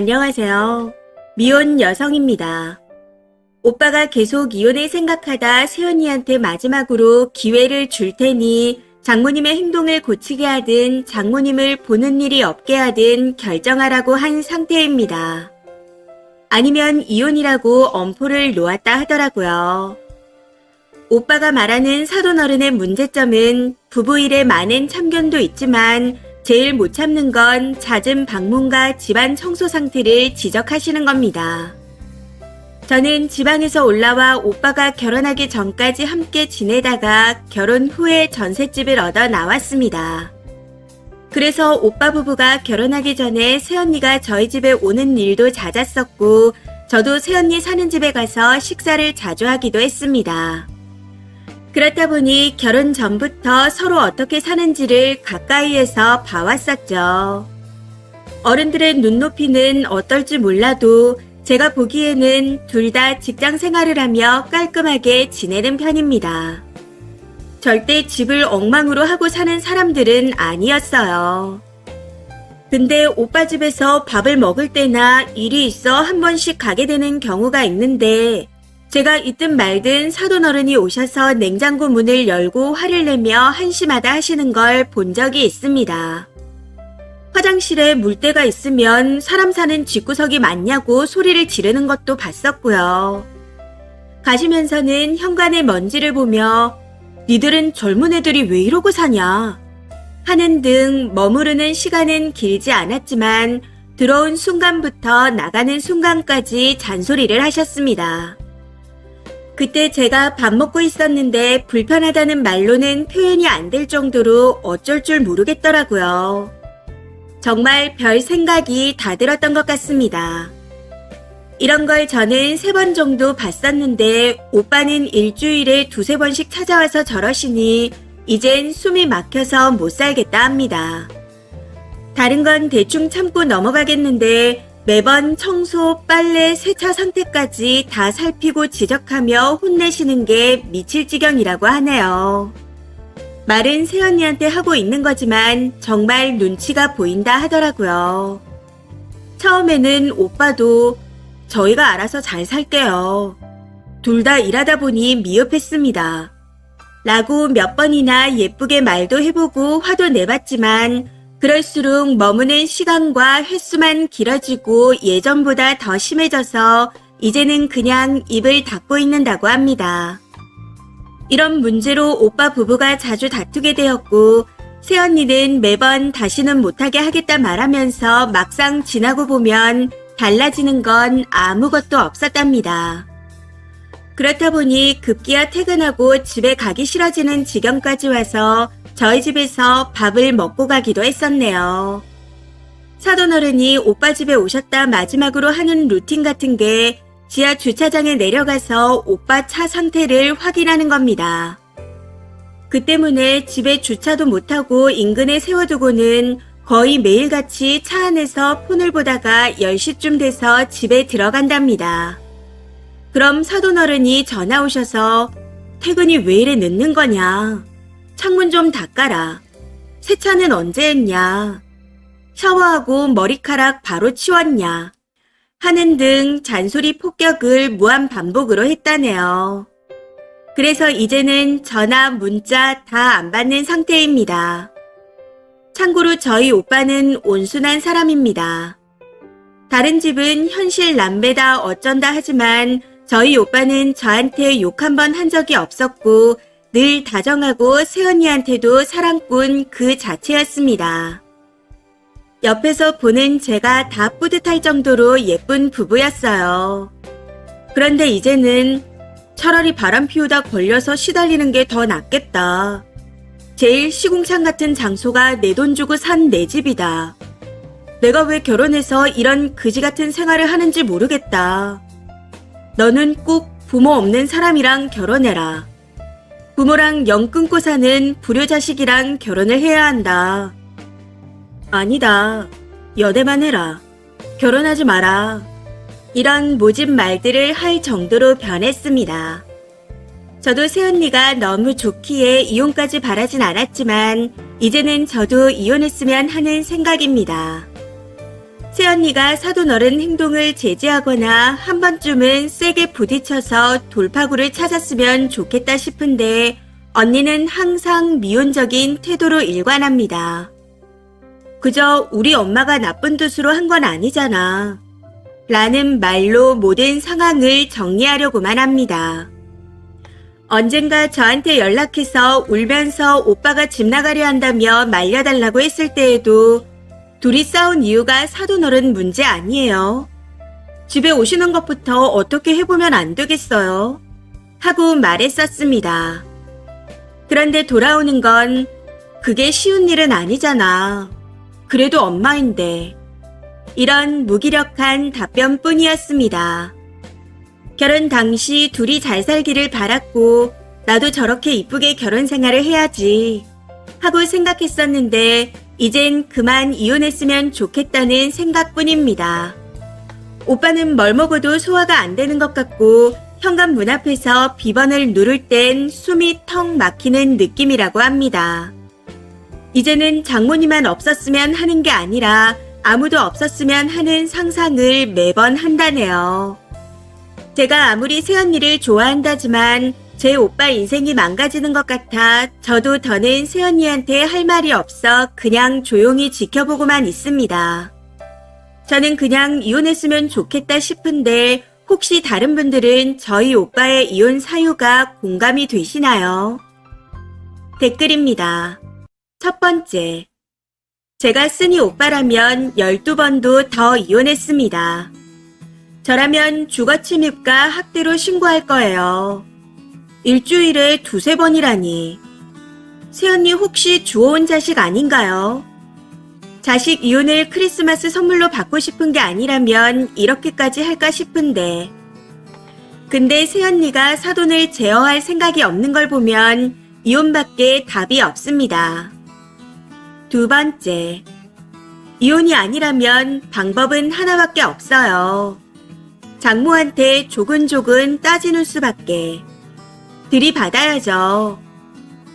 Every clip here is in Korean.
안녕하세요. 미혼 여성입니다. 오빠가 계속 이혼을 생각하다 세연이한테 마지막으로 기회를 줄 테니 장모님의 행동을 고치게 하든 장모님을 보는 일이 없게 하든 결정하라고 한 상태입니다. 아니면 이혼이라고 엄포를 놓았다 하더라고요. 오빠가 말하는 사돈어른의 문제점은 부부 일에 많은 참견도 있지만 제일 못 참는 건 잦은 방문과 집안 청소 상태를 지적하시는 겁니다. 저는 지방에서 올라와 오빠가 결혼하기 전까지 함께 지내다가 결혼 후에 전셋집을 얻어 나왔습니다. 그래서 오빠 부부가 결혼하기 전에 새언니가 저희 집에 오는 일도 잦았었고 저도 새언니 사는 집에 가서 식사를 자주 하기도 했습니다. 그렇다 보니 결혼 전부터 서로 어떻게 사는지를 가까이에서 봐왔었죠. 어른들의 눈높이는 어떨지 몰라도 제가 보기에는 둘 다 직장 생활을 하며 깔끔하게 지내는 편입니다. 절대 집을 엉망으로 하고 사는 사람들은 아니었어요. 근데 오빠 집에서 밥을 먹을 때나 일이 있어 한 번씩 가게 되는 경우가 있는데 제가 있든 말든 사돈어른이 오셔서 냉장고 문을 열고 화를 내며 한심하다 하시는 걸 본 적이 있습니다. 화장실에 물때가 있으면 사람 사는 집구석이 맞냐고 소리를 지르는 것도 봤었고요. 가시면서는 현관의 먼지를 보며 니들은 젊은 애들이 왜 이러고 사냐 하는 등 머무르는 시간은 길지 않았지만 들어온 순간부터 나가는 순간까지 잔소리를 하셨습니다. 그때 제가 밥 먹고 있었는데 불편하다는 말로는 표현이 안 될 정도로 어쩔 줄 모르겠더라고요. 정말 별 생각이 다 들었던 것 같습니다. 이런 걸 저는 3번 정도 봤었는데 오빠는 일주일에 2-3번씩 찾아와서 저러시니 이젠 숨이 막혀서 못 살겠다 합니다. 다른 건 대충 참고 넘어가겠는데 매번 청소, 빨래, 세차 상태까지 다 살피고 지적하며 혼내시는 게 미칠 지경이라고 하네요. 말은 새언니한테 하고 있는 거지만 정말 눈치가 보인다 하더라고요. 처음에는 오빠도 저희가 알아서 잘 살게요. 둘 다 일하다 보니 미흡했습니다. 라고 몇 번이나 예쁘게 말도 해보고 화도 내봤지만 그럴수록 머무는 시간과 횟수만 길어지고 예전보다 더 심해져서 이제는 그냥 입을 닫고 있는다고 합니다. 이런 문제로 오빠 부부가 자주 다투게 되었고 새언니는 매번 다시는 못하게 하겠다 말하면서 막상 지나고 보면 달라지는 건 아무것도 없었답니다. 그렇다 보니 급기야 퇴근하고 집에 가기 싫어지는 지경까지 와서 저희 집에서 밥을 먹고 가기도 했었네요. 사돈어른이 오빠 집에 오셨다 마지막으로 하는 루틴 같은 게 지하 주차장에 내려가서 오빠 차 상태를 확인하는 겁니다. 그 때문에 집에 주차도 못하고 인근에 세워두고는 거의 매일같이 차 안에서 폰을 보다가 10시쯤 돼서 집에 들어간답니다. 그럼 사돈어른이 전화 오셔서 퇴근이 왜 이래 늦는 거냐? 창문 좀 닦아라. 세차는 언제 했냐? 샤워하고 머리카락 바로 치웠냐? 하는 등 잔소리 폭격을 무한 반복으로 했다네요. 그래서 이제는 전화, 문자 다 안 받는 상태입니다. 참고로 저희 오빠는 온순한 사람입니다. 다른 집은 현실 남배다 어쩐다 하지만 저희 오빠는 저한테 욕 한 번 한 적이 없었고 늘 다정하고 새언니한테도 사랑꾼 그 자체였습니다. 옆에서 보는 제가 다 뿌듯할 정도로 예쁜 부부였어요. 그런데 이제는 차라리 바람 피우다 걸려서 시달리는 게 더 낫겠다. 제일 시궁창 같은 장소가 내 돈 주고 산 내 집이다. 내가 왜 결혼해서 이런 그지 같은 생활을 하는지 모르겠다. 너는 꼭 부모 없는 사람이랑 결혼해라. 부모랑 영 끊고 사는 불효자식이랑 결혼을 해야 한다. 아니다. 연애만 해라. 결혼하지 마라. 이런 모진 말들을 할 정도로 변했습니다. 저도 새언니가 너무 좋기에 이혼까지 바라진 않았지만 이제는 저도 이혼했으면 하는 생각입니다. 새언니가 사돈 어른 행동을 제지하거나 한 번쯤은 세게 부딪혀서 돌파구를 찾았으면 좋겠다 싶은데 언니는 항상 미온적인 태도로 일관합니다. 그저 우리 엄마가 나쁜 뜻으로 한 건 아니잖아. 라는 말로 모든 상황을 정리하려고만 합니다. 언젠가 저한테 연락해서 울면서 오빠가 집 나가려 한다며 말려달라고 했을 때에도 둘이 싸운 이유가 사돈어른 문제 아니에요. 집에 오시는 것부터 어떻게 해보면 안 되겠어요. 하고 말했었습니다. 그런데 돌아오는 건 그게 쉬운 일은 아니잖아. 그래도 엄마인데. 이런 무기력한 답변뿐이었습니다. 결혼 당시 둘이 잘 살기를 바랐고 나도 저렇게 이쁘게 결혼 생활을 해야지 하고 생각했었는데 이젠 그만 이혼했으면 좋겠다는 생각뿐입니다. 오빠는 뭘 먹어도 소화가 안 되는 것 같고 현관문 앞에서 비번을 누를 땐 숨이 턱 막히는 느낌이라고 합니다. 이제는 장모님만 없었으면 하는 게 아니라 아무도 없었으면 하는 상상을 매번 한다네요. 제가 아무리 새언니를 좋아한다지만 제 오빠 인생이 망가지는 것 같아 저도 더는 새언니한테 할 말이 없어 그냥 조용히 지켜보고만 있습니다. 저는 그냥 이혼했으면 좋겠다 싶은데 혹시 다른 분들은 저희 오빠의 이혼 사유가 공감이 되시나요? 댓글입니다. 첫 번째, 제가 쓰니 오빠라면 12번도 더 이혼했습니다. 저라면 주거침입과 학대로 신고할 거예요. 일주일에 2~3번이라니. 새언니 혹시 주워온 자식 아닌가요? 자식 이혼을 크리스마스 선물로 받고 싶은 게 아니라면 이렇게까지 할까 싶은데. 근데 새언니가 사돈을 제어할 생각이 없는 걸 보면 이혼밖에 답이 없습니다. 두 번째, 이혼이 아니라면 방법은 하나밖에 없어요. 장모한테 조근조근 따지는 수밖에. 들이받아야죠.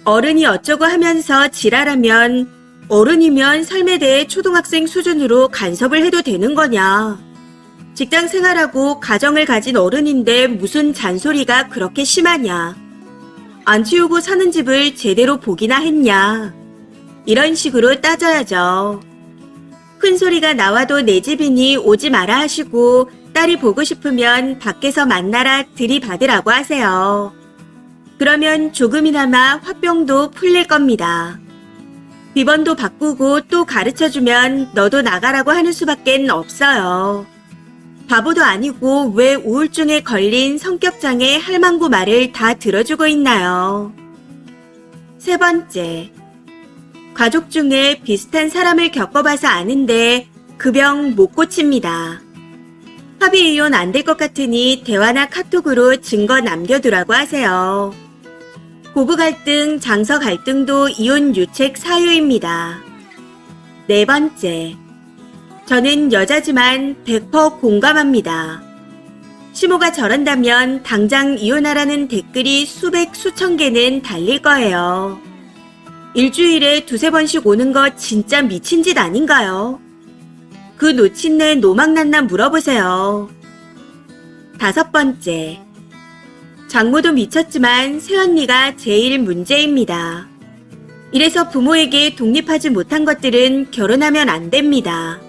어른이 어쩌고 하면서 지랄하면 어른이면 삶에 대해 초등학생 수준으로 간섭을 해도 되는 거냐. 직장 생활하고 가정을 가진 어른인데 무슨 잔소리가 그렇게 심하냐. 안 치우고 사는 집을 제대로 보기나 했냐. 이런 식으로 따져야죠. 큰 소리가 나와도 내 집이니 오지 마라 하시고 딸이 보고 싶으면 밖에서 만나라 들이받으라고 하세요. 그러면 조금이나마 화병도 풀릴 겁니다. 비번도 바꾸고 또 가르쳐주면 너도 나가라고 하는 수밖엔 없어요. 바보도 아니고 왜 우울증에 걸린 성격장애 할망구 말을 다 들어주고 있나요? 세 번째, 가족 중에 비슷한 사람을 겪어봐서 아는데 그 병 못 고칩니다. 합의 이혼 안 될 것 같으니 대화나 카톡으로 증거 남겨두라고 하세요. 고부 갈등, 장서 갈등도 이혼 유책 사유입니다. 네 번째, 저는 여자지만 100% 공감합니다. 시모가 저런다면 당장 이혼하라는 댓글이 수백 수천 개는 달릴 거예요. 일주일에 2~3번씩 오는 거 진짜 미친 짓 아닌가요? 그 노친네 노망났나 물어보세요. 다섯 번째, 장모도 미쳤지만 새언니가 제일 문제입니다. 이래서 부모에게 독립하지 못한 것들은 결혼하면 안 됩니다.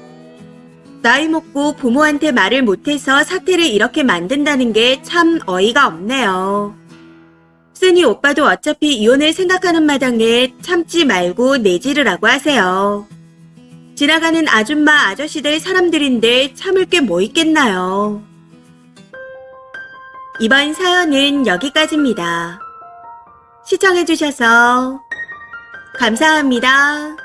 나이 먹고 부모한테 말을 못해서 사태를 이렇게 만든다는 게 참 어이가 없네요. 쓰니 오빠도 어차피 이혼을 생각하는 마당에 참지 말고 내지르라고 하세요. 지나가는 아줌마 아저씨들 사람들인데 참을 게 뭐 있겠나요. 이번 사연은 여기까지입니다. 시청해주셔서 감사합니다.